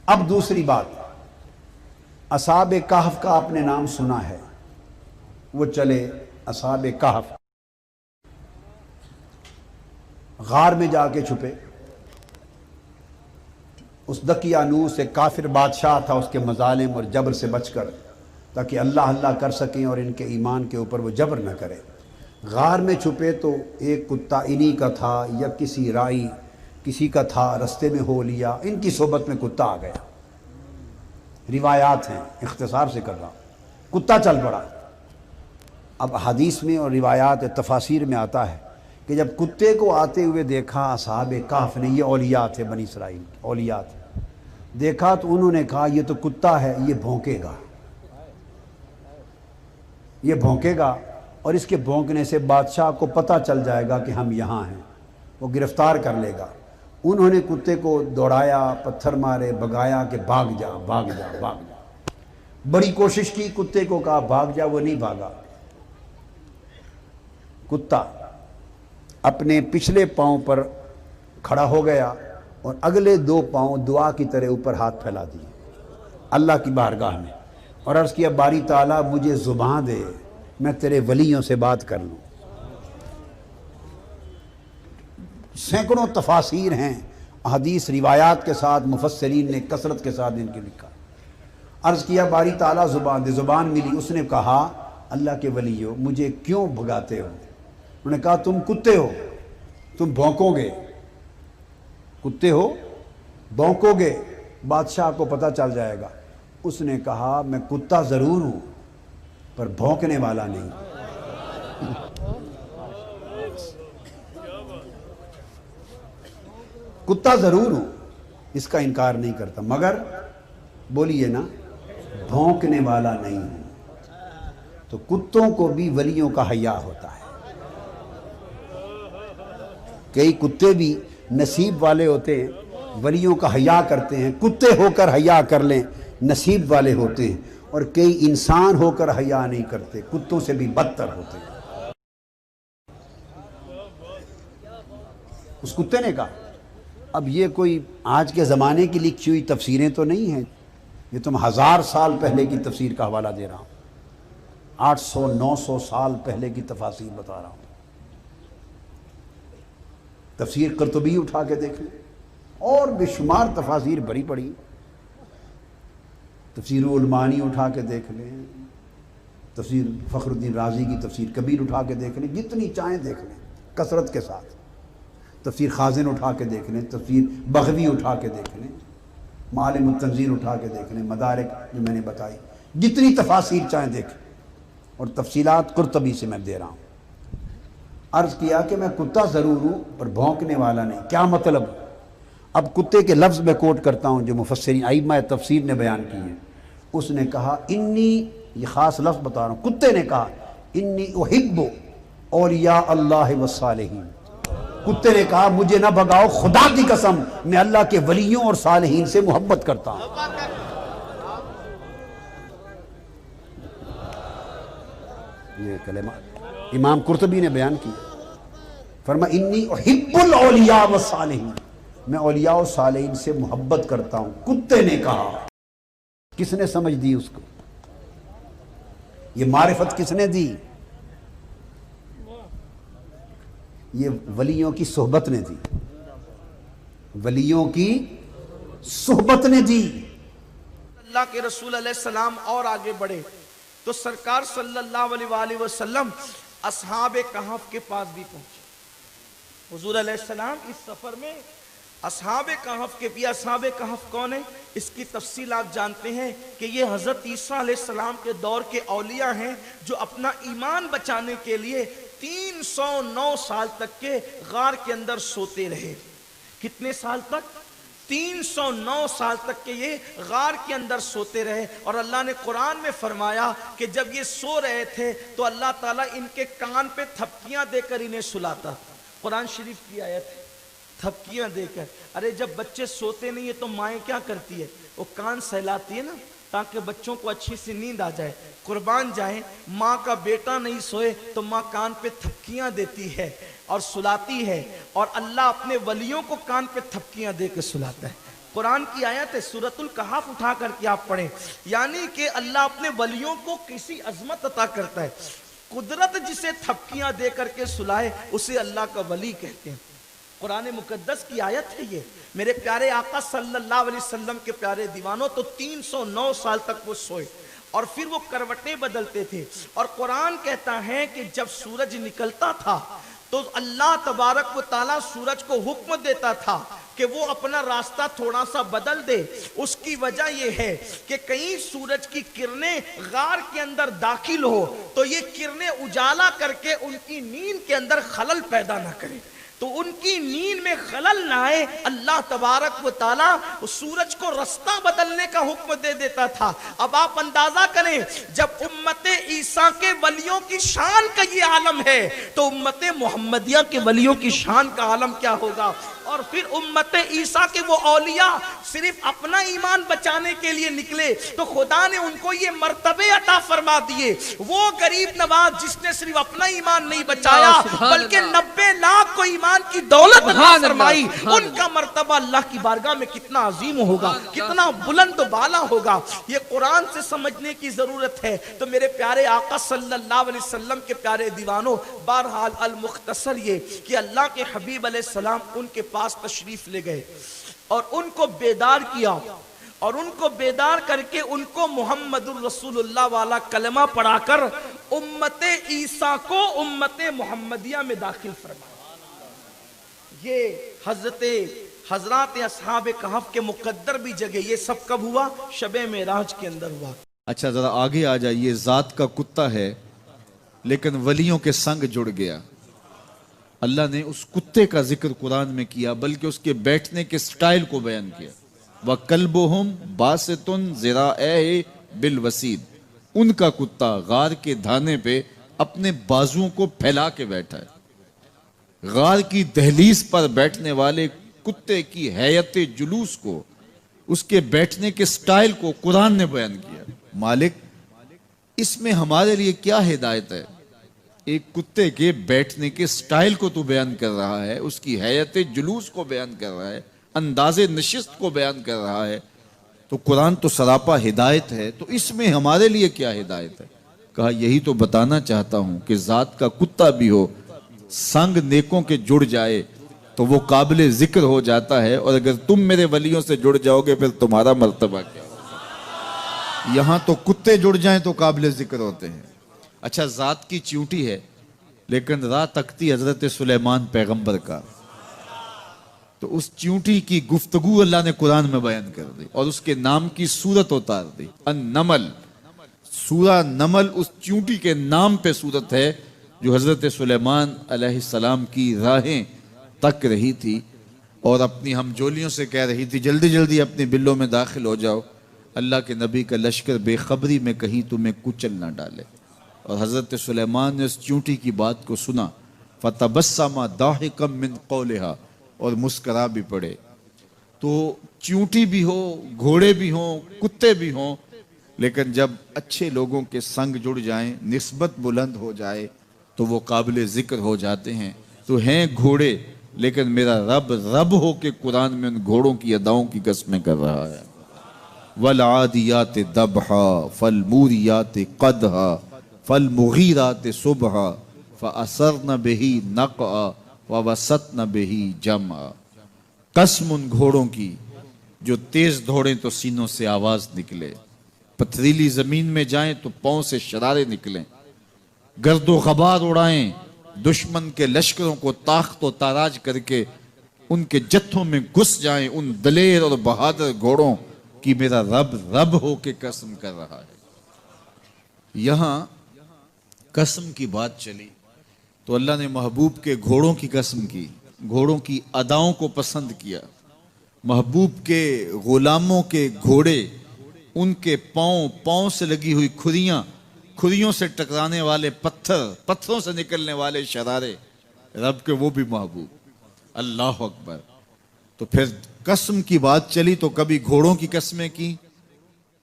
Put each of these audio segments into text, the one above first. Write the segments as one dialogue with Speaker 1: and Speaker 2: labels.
Speaker 1: اب دوسری بات، اصحاب کہف کا آپ نے نام سنا ہے، وہ چلے اصحاب کہف غار میں جا کے چھپے۔ اس دقیانوس ایک کافر بادشاہ تھا، اس کے مظالم اور جبر سے بچ کر، تاکہ اللہ اللہ کر سکیں اور ان کے ایمان کے اوپر وہ جبر نہ کرے۔ غار میں چھپے تو ایک کتا انہی کا تھا یا کسی رائی کسی کا تھا، رستے میں ہو لیا، ان کی صحبت میں کتا آ گیا۔ روایات ہیں، اختصار سے کر رہا ہوں، کتا چل پڑا۔ اب حدیث میں اور روایات تفاسیر میں آتا ہے کہ جب کتے کو آتے ہوئے دیکھا اصحاب کہف نے، یہ اولیاء تھے، بنی اسرائیل اولیاء تھے، دیکھا تو انہوں نے کہا یہ تو کتا ہے، یہ بھونکے گا، یہ بھونکے گا، اور اس کے بھونکنے سے بادشاہ کو پتہ چل جائے گا کہ ہم یہاں ہیں، وہ گرفتار کر لے گا۔ انہوں نے کتے کو دوڑایا، پتھر مارے، بھگایا کہ بھاگ جا بھاگ جا بھاگ جا۔ بڑی کوشش کی، کتے کو کہا بھاگ جا، وہ نہیں بھاگا۔ کتا اپنے پچھلے پاؤں پر کھڑا ہو گیا اور اگلے دو پاؤں دعا کی طرح اوپر ہاتھ پھیلا دیے اللہ کی بارگاہ میں، اور عرض کیا باری تعالیٰ مجھے زبان دے، میں تیرے ولیوں سے بات کر لوں۔ سینکڑوں تفاسیر ہیں، حدیث روایات کے ساتھ مفسرین نے کثرت کے ساتھ ان کے لکھا۔ عرض کیا باری تعالیٰ زبان دے، زبان ملی۔ اس نے کہا اللہ کے ولیو مجھے کیوں بھگاتے ہو؟ انہوں نے کہا تم کتے ہو، تم بھونکو گے، کتے ہو بھونکو گے، بادشاہ کو پتہ چل جائے گا۔ اس نے کہا میں کتا ضرور ہوں پر بھونکنے والا نہیں۔ کتا ضرور ہوں، اس کا انکار نہیں کرتا، مگر بولیے نا بھونکنے والا نہیں ہوں۔ تو کتوں کو بھی ولیوں کا حیا ہوتا ہے۔ کئی کتے بھی نصیب والے ہوتے ہیں، ولیوں کا حیا کرتے ہیں، کتے ہو کر حیا کر لیں نصیب والے ہوتے ہیں، اور کئی انسان ہو کر حیا نہیں کرتے، کتوں سے بھی بدتر ہوتے ہیں۔ اس کتے نے کہا اب یہ کوئی آج کے زمانے کی لکھی ہوئی تفسیریں تو نہیں ہیں، یہ تم 1000 سال پہلے کی تفسیر کا حوالہ دے رہا ہوں، 800-900 سال پہلے کی تفاسیر بتا رہا ہوں۔ تفسیر قرطبی اٹھا کے دیکھ لیں، اور بے شمار تفاسیر بڑی پڑی، تفسیر علمانی اٹھا کے دیکھ لیں، تفسیر فخر الدین رازی کی تفسیر کبیر اٹھا کے دیکھ لیں، جتنی چاہیں دیکھ لیں کثرت کے ساتھ، تفسیر خازن اٹھا کے دیکھ لیں، تفسیر بغوی اٹھا کے دیکھ لیں، معالم التنزیل اٹھا کے دیکھ لیں، مدارک جو میں نے بتائی، جتنی تفاسیر چاہیں دیکھیں، اور تفصیلات قرطبی سے میں دے رہا ہوں۔ عرض کیا کہ میں کتا ضرور ہوں پر بھونکنے والا نہیں، کیا مطلب؟ اب کتے کے لفظ میں کوٹ کرتا ہوں جو مفسرین ائمہ تفسیر نے بیان کی ہیں۔ اس نے کہا انی، یہ خاص لفظ بتا رہا ہوں، کتے نے کہا انی احب اولیاء اللہ والصالحین۔ کتے نے کہا مجھے نہ بھگاؤ، خدا کی قسم میں اللہ کے ولیوں اور صالحین سے محبت کرتا ہوں۔ یہ کلمہ امام قرطبی نے بیان کی، فرمایا انی احب الاولیاء والصالحین، میں اولیاء و صالحین سے محبت کرتا ہوں۔ کتے نے کہا، کس نے سمجھ دی اس کو؟ یہ معرفت کس نے دی؟ یہ ولیوں کی صحبت نے دی، ولیوں کی صحبت نے دی۔
Speaker 2: اللہ کے رسول علیہ السلام اور آگے بڑھے تو سرکار صلی اللہ علیہ وآلہ وسلم اصحاب کہف کے پاس بھی پہنچے۔ حضور علیہ السلام اس سفر میں اصحاب کہف کے بھی، اصحاب کہف کون ہیں اس کی تفصیل آپ جانتے ہیں کہ یہ حضرت عیسیٰ علیہ السلام کے دور کے اولیاء ہیں جو اپنا ایمان بچانے کے لیے 309 سال تک کے غار کے اندر سوتے رہے۔ کتنے سال تک؟ 309 سال تک کہ یہ غار کے اندر سوتے رہے، اور اللہ نے قرآن میں فرمایا کہ جب یہ سو رہے تھے تو اللہ تعالیٰ ان کے کان پہ تھپکیاں دے کر انہیں سلاتا۔ قرآن شریف کی آیت ہے، تھپکیاں دے کر۔ ارے جب بچے سوتے نہیں ہیں تو مائیں کیا کرتی ہے؟ وہ کان سہلاتی ہے نا، تاکہ بچوں کو اچھی سی نیند آ جائے۔ قربان جائیں، ماں کا بیٹا نہیں سوئے تو ماں کان پہ تھپکیاں دیتی ہے اور سلاتی ہے، اور اللہ اپنے ولیوں کو کان پہ تھپکیاں دے کے سلاتا ہے۔ قرآن کی آیت ہے، سورۃ الکہف اٹھا کر کے آپ پڑھیں، یعنی کہ اللہ اپنے ولیوں کو کسی عظمت عطا کرتا ہے، قدرت جسے تھپکیاں دے کر کے سلائے اسے اللہ کا ولی کہتے ہیں۔ قرآن مقدس کی آیت ہے یہ۔ میرے پیارے آقا صلی اللہ علیہ وسلم کے پیارے دیوانوں، تو 309 سال تک وہ سوئے اور پھر وہ کروٹیں بدلتے تھے، اور قرآن کہتا ہے کہ جب سورج نکلتا تھا تو اللہ تبارک و تعالیٰ سورج کو حکم دیتا تھا کہ وہ اپنا راستہ تھوڑا سا بدل دے۔ اس کی وجہ یہ ہے کہ کہیں سورج کی کرنیں غار کے اندر داخل ہو تو یہ کرنیں اجالا کر کے ان کی نیند کے اندر خلل پیدا نہ کرے، تو ان کی نیند میں خلل نہ آئے، اللہ تبارک و تعالیٰ سورج کو رستہ بدلنے کا حکم دے دیتا تھا۔ اب آپ اندازہ کریں، جب امت عیسیٰ کے ولیوں کی شان کا یہ عالم ہے تو امت محمدیہ کے ولیوں کی شان کا عالم کیا ہوگا؟ اور پھر امت عیسیٰ کے وہ اولیاء صرف اپنا ایمان بچانے کے لیے نکلے تو خدا نے ان کو یہ مرتبے عطا فرما دیے۔ وہ غریب نواز جس نے صرف اپنا ایمان نہیں بچایا بلکہ 90 لاکھ کو ایمان کی دولت عطا فرمائی، ان کا مرتبہ اللہ کی بارگاہ میں کتنا عظیم ہوگا، کتنا بلند و بالا ہوگا، یہ قرآن سے سمجھنے کی ضرورت ہے۔ تو میرے پیارے آقا صلی اللہ علیہ وسلم کے پیارے دیوانوں، بہرحال المختصر یہ کہ اللہ کے حبیب علیہ السلام ان کے پاس تشریف لے گئے اور ان کو بیدار کیا، اور ان کو بیدار کر کے ان کو محمد الرسول اللہ والا کلمہ پڑھا کر امت عیسیٰ کو امت محمدیہ میں داخل فرمایا۔ یہ حضرات اصحاب کہف کے مقدر بھی جگہ، یہ سب کب ہوا؟ شب معراج کے اندر ہوا۔
Speaker 3: اچھا ذرا آگے آ جائیے، ذات کا کتا ہے لیکن ولیوں کے سنگ جڑ گیا۔ اللہ نے اس کتے کا ذکر قرآن میں کیا، بلکہ اس کے بیٹھنے کے سٹائل کو بیان کیا۔ وَقَلْبُهُمْ بَاسِطٌ ذِرَاعَيْهِ بِالْوَسِيدِ، ان کا کتا غار کے دھانے پہ اپنے بازوؤں کو پھیلا کے بیٹھا ہے۔ غار کی دہلیز پر بیٹھنے والے کتے کی حیت جلوس کو، اس کے بیٹھنے کے سٹائل کو قرآن نے بیان کیا۔ مالک، اس میں ہمارے لیے کیا ہدایت ہے؟ ایک کتے کے بیٹھنے کے سٹائل کو تو بیان کر رہا ہے، اس کی حیت جلوس کو بیان کر رہا ہے، انداز نشست کو بیان کر رہا ہے، تو قرآن تو سراپا ہدایت ہے، تو اس میں ہمارے لیے کیا ہدایت ہے؟ کہا یہی تو بتانا چاہتا ہوں کہ ذات کا کتا بھی ہو، سنگ نیکوں کے جڑ جائے تو وہ قابل ذکر ہو جاتا ہے، اور اگر تم میرے ولیوں سے جڑ جاؤ گے پھر تمہارا مرتبہ کیا ہوگا؟ یہاں تو کتے جڑ جائیں تو قابل ذکر ہوتے ہیں۔ اچھا، ذات کی چیونٹی ہے لیکن راہ تکتی حضرت سلیمان پیغمبر کا، تو اس چیونٹی کی گفتگو اللہ نے قرآن میں بیان کر دی اور اس کے نام کی صورت اتار دی۔ النمل، سورہ نمل اس چیونٹی کے نام پہ صورت ہے جو حضرت سلیمان علیہ السلام کی راہیں تک رہی تھی اور اپنی ہمجولیوں سے کہہ رہی تھی جلدی جلدی اپنے بلوں میں داخل ہو جاؤ، اللہ کے نبی کا لشکر بے خبری میں کہیں تمہیں کچل نہ ڈالے۔ اور حضرت سلیمان نے اس چیونٹی کی بات کو سنا، فَتَبَسَّمَ ضَاحِكًا مِّن قَوْلِهَا، اور مسکرا بھی پڑے۔ تو چیونٹی بھی ہو، گھوڑے بھی ہوں، کتے بھی ہوں، لیکن جب اچھے لوگوں کے سنگ جڑ جائیں، نسبت بلند ہو جائے تو وہ قابل ذکر ہو جاتے ہیں۔ تو ہیں گھوڑے لیکن میرا رب رب ہو کے قرآن میں ان گھوڑوں کی اداؤں کی قسمیں کر رہا ہے۔ وَالْعَادِيَاتِ ضَبْحًا فَالْمُورِيَاتِ قَدْحًا فَالْمُغِيرَاتِ صُبْحًا فَأَثَرْنَ بِهِ نَقْعًا وَوَسَطْنَ بِهِ جَمْعًا۔ قسم ان گھوڑوں کی جو تیز دوڑیں تو سینوں سے آواز نکلے، پتھریلی زمین میں جائیں تو پاؤں سے شرارے نکلیں، گرد و غبار اڑائیں، دشمن کے لشکروں کو تاخت و تاراج کر کے ان کے جتھوں میں گھس جائیں، ان دلیر اور بہادر گھوڑوں کی میرا رب رب ہو کے قسم کر رہا ہے۔ یہاں قسم کی بات چلی تو اللہ نے محبوب کے گھوڑوں کی قسم کی، گھوڑوں کی اداؤں کو پسند کیا۔ محبوب کے غلاموں کے گھوڑے، ان کے پاؤں سے لگی ہوئی کھریوں سے ٹکرانے والے پتھروں سے نکلنے والے شرارے، رب کے وہ بھی محبوب۔ اللہ اکبر۔ تو پھر قسم کی بات چلی تو کبھی گھوڑوں کی قسمیں کی،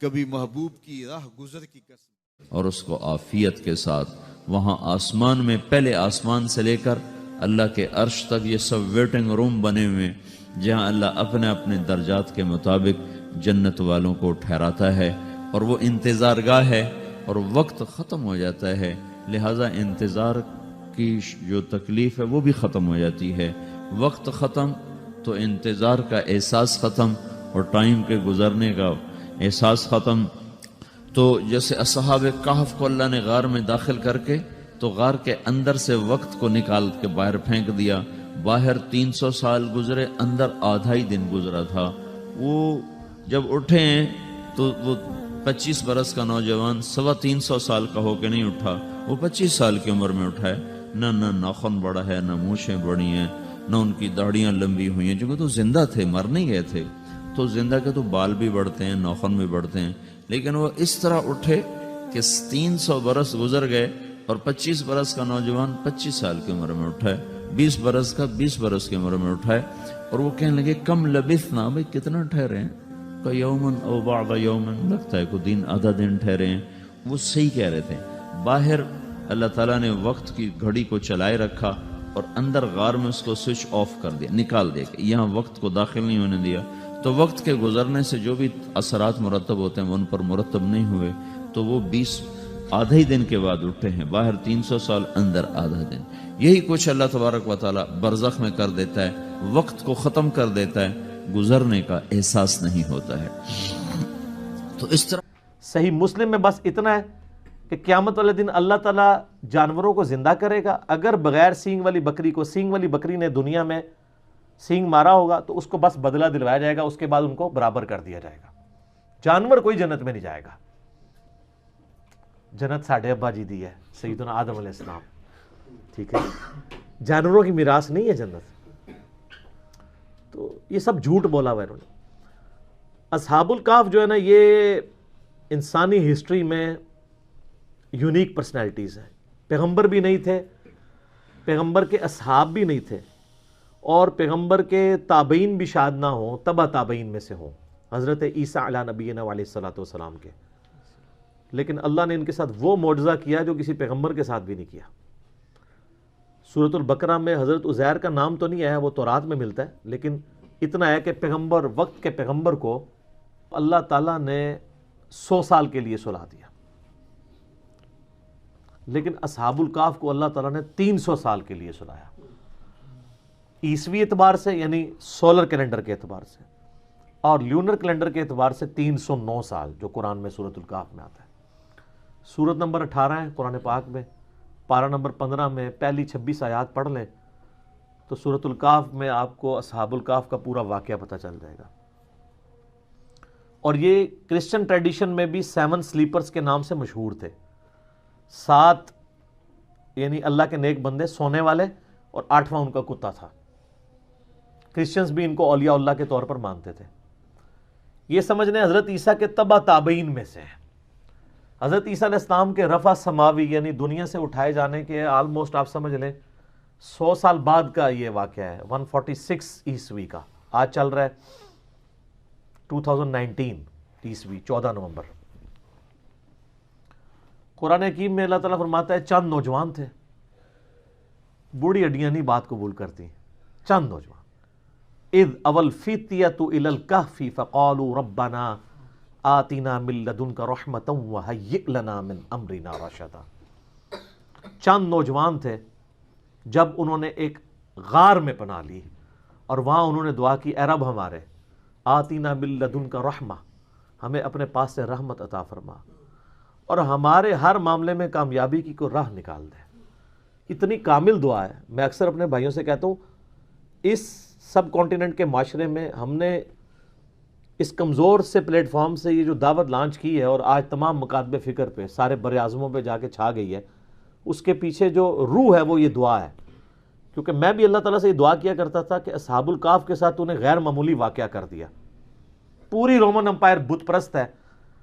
Speaker 3: کبھی محبوب کی راہ گزر کی قسم،
Speaker 4: اور اس کو عافیت کے ساتھ وہاں آسمان میں، پہلے آسمان سے لے کر اللہ کے عرش تک یہ سب ویٹنگ روم بنے ہوئے، جہاں اللہ اپنے اپنے درجات کے مطابق جنت والوں کو ٹھہراتا ہے، اور وہ انتظار گاہ ہے اور وقت ختم ہو جاتا ہے، لہٰذا انتظار کی جو تکلیف ہے وہ بھی ختم ہو جاتی ہے۔ وقت ختم تو انتظار کا احساس ختم، اور ٹائم کے گزرنے کا احساس ختم۔ تو جیسے اصحاب کہف کو اللہ نے غار میں داخل کر کے تو غار کے اندر سے وقت کو نکال کے باہر پھینک دیا، باہر 300 سال گزرے، اندر آدھا ہی دن گزرا تھا۔ وہ جب اٹھے ہیں تو وہ 25 برس کا نوجوان 325 سال کا ہو کے نہیں اٹھا، وہ 25 سال کی عمر میں اٹھا ہے۔ نہ ناخن بڑا ہے، نہ مونچھیں بڑی ہیں، نہ ان کی داڑیاں لمبی ہوئی ہیں، چونکہ تو زندہ تھے، مر نہیں گئے تھے۔ تو زندہ کے تو بال بھی بڑھتے ہیں، ناخن بھی بڑھتے ہیں، لیکن وہ اس طرح اٹھے کہ 300 برس گزر گئے اور 25 برس کا نوجوان 25 سال کی عمر میں اٹھا ہے، 20 برس کا 20 برس کی عمر میں اٹھا ہے۔ اور وہ کہنے لگے کم لبثنا، بھائی کتنا ٹھہرے ہیں؟ کہ یومن او بعض یومن، لگتا ہے کوئی دن آدھا دن ٹھہرے ہیں۔ وہ صحیح کہہ رہے تھے۔ باہر اللہ تعالیٰ نے وقت کی گھڑی کو چلائے رکھا اور اندر غار میں اس کو سوئچ آف کر دیا، نکال دیا کہ یہاں وقت کو داخل نہیں ہونے دیا۔ تو وقت کے گزرنے سے جو بھی اثرات مرتب ہوتے ہیں وہ ان پر مرتب نہیں ہوئے، تو وہ 20 آدھا ہی دن کے بعد اٹھے ہیں، باہر 300 سال، اندر آدھا دن۔ یہی کچھ اللہ تبارک و تعالیٰ برزخ میں کر دیتا ہے، وقت کو ختم کر دیتا ہے، گزرنے کا احساس نہیں ہوتا ہے۔ تو اس طرح
Speaker 5: صحیح مسلم میں بس اتنا ہے کہ قیامت والے دن اللہ تعالیٰ جانوروں کو زندہ کرے گا۔ اگر بغیر سینگ والی بکری کو سینگ والی بکری نے دنیا میں سینگ مارا ہوگا تو اس کو بس بدلہ دلوایا جائے گا، اس کے بعد ان کو برابر کر دیا جائے گا۔ جانور کوئی جنت میں نہیں جائے گا۔ جنت ساڑھے ابا جی دی ہے، سیدنا آدم علیہ السلام، ٹھیک ہے؟ جانوروں کی میراث نہیں ہے جنت۔ تو یہ سب جھوٹ بولا ہوا ہے انہوں نے۔ اصحاب الکہف جو ہے نا، یہ انسانی ہسٹری میں یونیک پرسنالٹیز ہیں۔ پیغمبر بھی نہیں تھے، پیغمبر کے اصحاب بھی نہیں تھے، اور پیغمبر کے تابعین بھی شاید نہ ہوں، تبع تابعین میں سے ہوں، حضرت عیسیٰ علیہ نبینا علیہ الصلوۃ والسلام کے۔ لیکن اللہ نے ان کے ساتھ وہ معجزہ کیا جو کسی پیغمبر کے ساتھ بھی نہیں کیا۔ سورۃ البقرہ میں حضرت عزیر کا نام تو نہیں آیا، وہ تورات میں ملتا ہے، لیکن اتنا ہے کہ پیغمبر، وقت کے پیغمبر کو اللہ تعالیٰ نے 100 سال کے لیے سلا دیا، لیکن اصحاب الکہف کو اللہ تعالیٰ نے 300 سال کے لیے سلایا، عیسوی اعتبار سے یعنی سولر کیلنڈر کے اعتبار سے، اور لیونر کیلنڈر کے اعتبار سے 309 سال، جو قرآن میں سورۃ الکہف میں آتا ہے۔ سورت نمبر 18 ہے قرآن پاک میں، پارہ نمبر 15 میں پہلی 26 آیات پڑھ لیں تو سورۃ الکہف میں آپ کو اصحاب الکہف کا پورا واقعہ پتہ چل جائے گا۔ اور یہ کرسچن ٹریڈیشن میں بھی 7 سلیپرز کے نام سے مشہور تھے، 7 یعنی اللہ کے نیک بندے سونے والے، اور 8واں ان کا کتا تھا۔ کرسچنز بھی ان کو اولیاء اللہ کے طور پر مانتے تھے۔ یہ سمجھنے حضرت عیسیٰ کے تبع تابعین میں سے ہیں۔ حضرت عیسیٰ علیہ السلام کے رفع سماوی یعنی دنیا سے اٹھائے جانے کے آلموسٹ آپ سمجھ لیں 100 سال بعد کا یہ واقعہ ہے، 146 عیسوی کا۔ آج چل رہا ہے 2019 عیسوی، 14 نومبر۔ قرآن حکیم میں اللہ تعالیٰ فرماتا ہے چند نوجوان تھے، بوڑھی ہڈیاں نہیں بات قبول کرتی، چند نوجوان۔ اذ اول فتیۃ الی الکہف فقالوا ربنا آتنا من لدنک رحمۃ وہیئ لنا من امرنا رشدا۔ چند نوجوان تھے جب انہوں نے ایک غار میں پناہ لی اور وہاں انہوں نے دعا کی، اے رب ہمارے آتنا من لدنک رحمہ، ہمیں اپنے پاس سے رحمت عطا فرما اور ہمارے ہر معاملے میں کامیابی کی کوئی راہ نکال دے۔ اتنی کامل دعا ہے۔ میں اکثر اپنے بھائیوں سے کہتا ہوں اس سب کانٹیننٹ کے معاشرے میں ہم نے اس کمزور سے پلیٹ فارم سے یہ جو دعوت لانچ کی ہے اور آج تمام مکاتب فکر پہ سارے بر اعظموں پہ جا کے چھا گئی ہے، اس کے پیچھے جو روح ہے وہ یہ دعا ہے۔ کیونکہ میں بھی اللہ تعالیٰ سے یہ دعا کیا کرتا تھا کہ اصحاب الکہف کے ساتھ تو نے غیر معمولی واقعہ کر دیا۔ پوری رومن امپائر بت پرست ہے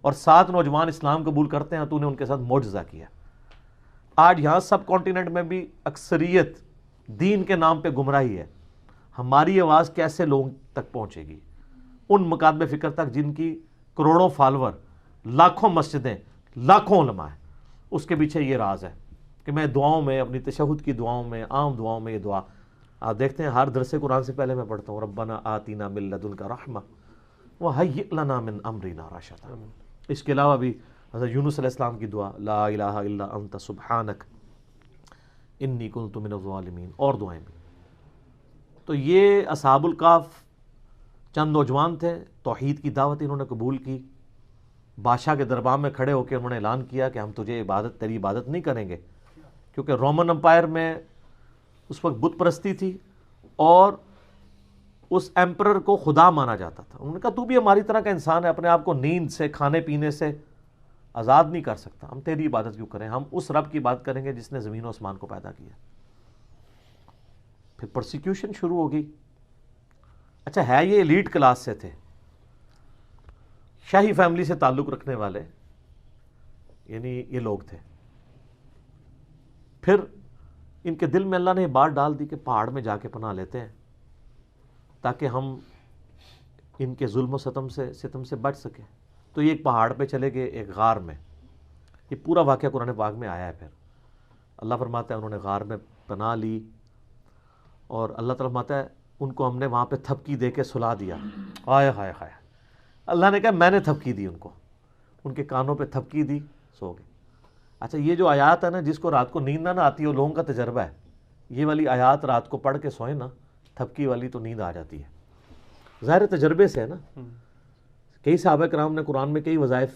Speaker 5: اور 7 نوجوان اسلام قبول کرتے ہیں، تو نے ان کے ساتھ معجزہ کیا۔ آج یہاں سب کانٹیننٹ میں بھی اکثریت دین کے نام پہ گمراہی ہے۔ ہماری آواز کیسے لوگوں تک پہنچے گی؟ ان مکاتب فکر تک جن کی کروڑوں فالور، لاکھوں مسجدیں، لاکھوں علماء ہیں۔ اس کے پیچھے یہ راز ہے کہ میں دعاؤں میں، اپنی تشہد کی دعاؤں میں، عام دعاؤں میں یہ دعا آپ دیکھتے ہیں ہر درس قرآن سے پہلے میں پڑھتا ہوں ربنا آتینا من لدنک رحمہ وہیئ لنا من امرنا رشدا. اس کے علاوہ بھی حضرت یونس علیہ السلام کی دعا لا الہ الا انت سبحانک انی کنت من الظالمین، اور دعائیں بھی. تو یہ اصحاب الکہف چند نوجوان تھے، توحید کی دعوت انہوں نے قبول کی، بادشاہ کے دربار میں کھڑے ہو کے انہوں نے اعلان کیا کہ ہم تیری عبادت نہیں کریں گے، کیونکہ رومن امپائر میں اس وقت بت پرستی تھی اور اس ایمپرر کو خدا مانا جاتا تھا. انہوں نے کہا تو بھی ہماری طرح کا انسان ہے، اپنے آپ کو نیند سے کھانے پینے سے آزاد نہیں کر سکتا، ہم تیری عبادت کیوں کریں، ہم اس رب کی بات کریں گے جس نے زمین و آسمان کو پیدا کیا. پھر پرسیکیوشن شروع ہو گئی. اچھا ہے یہ ایلیٹ کلاس سے تھے، شاہی فیملی سے تعلق رکھنے والے، یعنی یہ لوگ تھے. پھر ان کے دل میں اللہ نے یہ بات ڈال دی کہ پہاڑ میں جا کے پناہ لیتے ہیں تاکہ ہم ان کے ظلم و ستم سے بچ سکیں. تو یہ ایک پہاڑ پہ چلے گئے، ایک غار میں. یہ پورا واقعہ قرآن پاک میں آیا ہے. پھر اللہ فرماتا ہے انہوں نے غار میں پناہ لی اور اللہ تعالیٰ فرماتا ہے ان کو ہم نے وہاں پہ تھپکی دے کے سلا دیا. آئے ہائے ہائے، اللہ نے کہا میں نے تھپکی دی، ان کے کانوں پہ تھپکی دی، سو گئے. اچھا یہ جو آیات ہے نا، جس کو رات کو نیند نہ آتی ہے وہ لوگوں کا تجربہ ہے. یہ والی آیات رات کو پڑھ کے سوئیں نا، تھپکی والی تو نیند آ جاتی ہے. ظاہر تجربے سے ہے نا. کئی صحابہ کرام نے قرآن میں کئی وظائف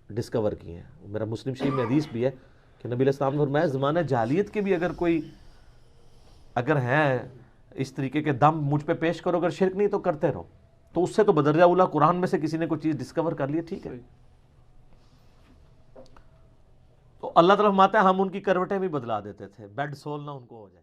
Speaker 5: ڈسکور کیے ہیں. میرا مسلم شریف میں حدیث بھی ہے کہ نبی علیہ السلام نے فرمایا زمانہ جاہلیت کے بھی اگر ہیں اس طریقے کے دم مجھ پہ پیش کرو، اگر شرک نہیں تو کرتے رہو. تو اس سے تو بدرجہ اولیٰ قرآن میں سے کسی نے کوئی چیز ڈسکور کر لی، ٹھیک ہے. تو اللہ تعالیٰ فرماتا ہے ہم ان کی کروٹیں بھی بدلا دیتے تھے، بیڈ سول نہ ان کو ہو جائے.